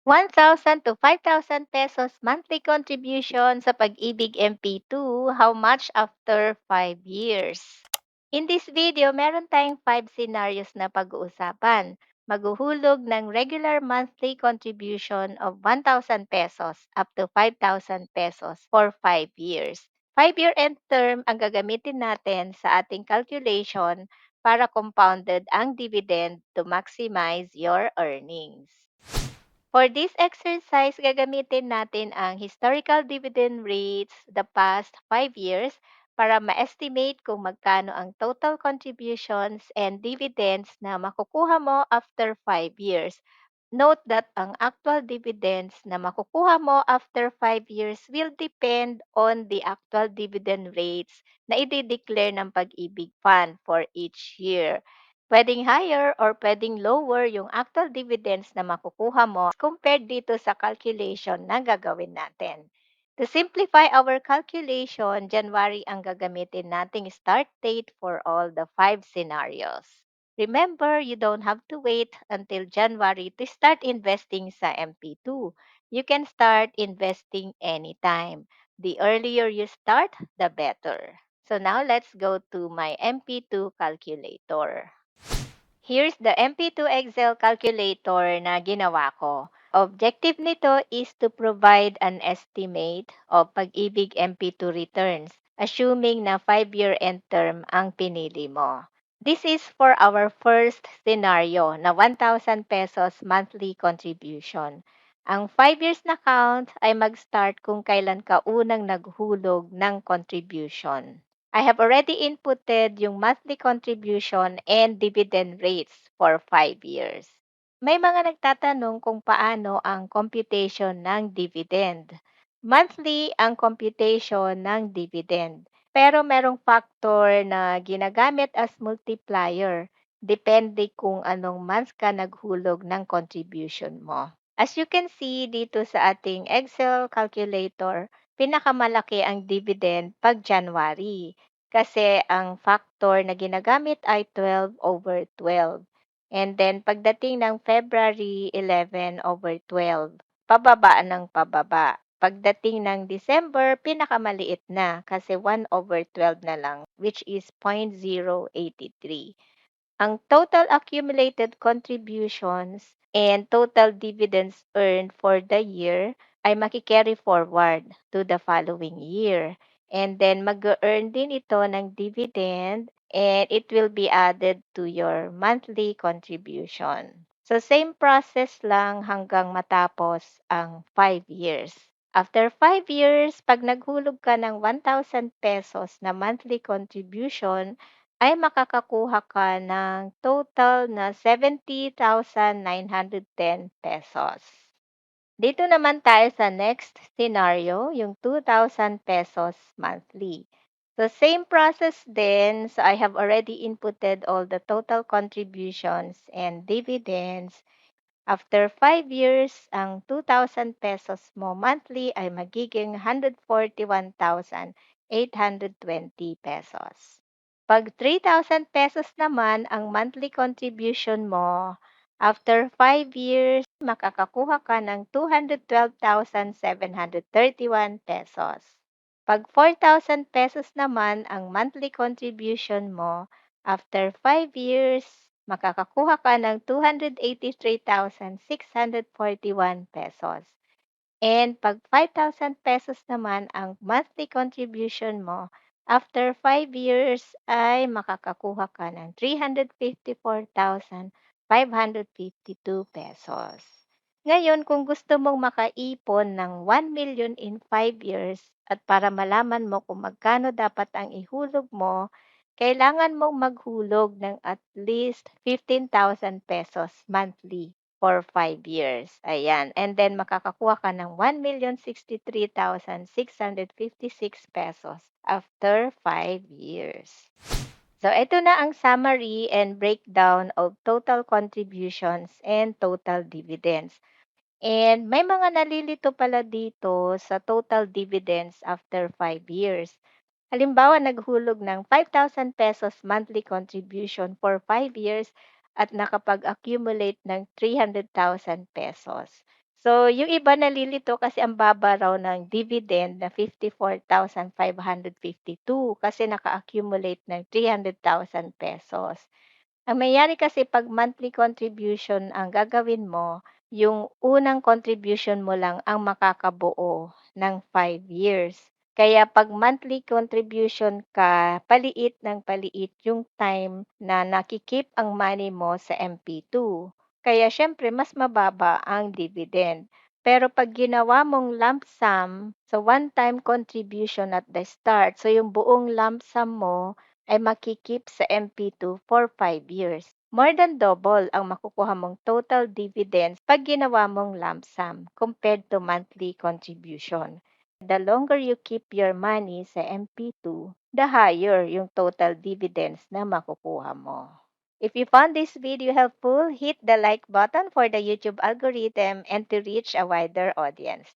1,000 to 5,000 pesos monthly contribution sa Pag-ibig MP2, how much after 5 years? In this video, meron tayong 5 scenarios na pag-uusapan. Maghuhulog ng regular monthly contribution of 1,000 pesos up to 5,000 pesos for 5 years. 5-year end term ang gagamitin natin sa ating calculation para compounded ang dividend to maximize your earnings. For this exercise, gagamitin natin ang historical dividend rates the past 5 years para ma-estimate kung magkano ang total contributions and dividends na makukuha mo after 5 years. Note that ang actual dividends na makukuha mo after 5 years will depend on the actual dividend rates na i-declare ng Pag-ibig Fund for each year. Puwedeng higher or puwedeng lower yung actual dividends na makukuha mo compared dito sa calculation na gagawin natin. To simplify our calculation, January ang gagamitin nating start date for all the 5 scenarios. Remember, you don't have to wait until January to start investing sa MP2. You can start investing anytime. The earlier you start, the better. So now let's go to my MP2 calculator. Here's the MP2 Excel calculator na ginawa ko. Objective nito is to provide an estimate of Pag-ibig MP2 returns, assuming na 5-year end term ang pinili mo. This is for our first scenario na 1,000 pesos monthly contribution. Ang 5 years na count ay mag-start kung kailan ka unang naghulog ng contribution. I have already inputted yung monthly contribution and dividend rates for 5 years. May mga nagtatanong kung paano ang computation ng dividend. Monthly ang computation ng dividend. Pero merong factor na ginagamit as multiplier. Depende kung anong month ka naghulog ng contribution mo. As you can see dito sa ating Excel calculator, pinakamalaki ang dividend pag January kasi ang factor na ginagamit ay 12/12. And then pagdating ng February 11/12, pababa ng pababa. Pagdating ng December, pinakamaliit na kasi 1/12 na lang, which is 0.083. Ang total accumulated contributions and total dividends earned for the year ay maki-carry forward to the following year. And then mag-earn din ito ng dividend and it will be added to your monthly contribution. So same process lang hanggang matapos ang 5 years. After 5 years, pag naghulog ka ng 1,000 pesos na monthly contribution, ay makakakuha ka ng total na 70,910 pesos. Dito naman tayo sa next scenario, yung 2,000 pesos monthly. So same process din. So I have already inputted all the total contributions and dividends. After 5 years, ang 2,000 pesos mo monthly ay magiging 141,820 pesos. Pag 3,000 pesos naman ang monthly contribution mo, after 5 years, makakakuha ka ng 212,731 pesos. Pag 4,000 pesos naman ang monthly contribution mo, after 5 years, makakakuha ka ng 283,641 pesos. And pag 5,000 pesos naman ang monthly contribution mo, after 5 years ay makakakuha ka ng 354,552 pesos. Ngayon, kung gusto mong makaipon ng 1 million in 5 years at para malaman mo kung magkano dapat ang ihulog mo, kailangan mong maghulog ng at least 15,000 pesos monthly for 5 years. Ayan. And then makakakuha ka ng 1,063,656 pesos after 5 years. So ito na ang summary and breakdown of total contributions and total dividends. And may mga nalilito pala dito sa total dividends after 5 years. Halimbawa, naghulog ng 5,000 pesos monthly contribution for 5 years at nakapag-accumulate ng 300,000 pesos. So, yung iba nalilito kasi ang baba raw ng dividend na 54,552 kasi naka-accumulate ng ₱300,000. Ang mangyayari kasi 'pag monthly contribution ang gagawin mo, yung unang contribution mo lang ang makakabuo ng 5 years. Kaya 'pag monthly contribution ka, paliit ng paliit yung time na ang money mo sa MP2. Kaya siyempre mas mababa ang dividend. Pero 'pag ginawa mong lump sum, so one-time contribution at the start, so yung buong lump sum mo ay sa MP2 for 5 years. More than double ang makukuha mong total dividends 'pag ginawa mong lump sum compared to monthly contribution. The longer you keep your money sa MP2, the higher yung total dividends na makukuha mo. If you found this video helpful, hit the like button for the YouTube algorithm and to reach a wider audience.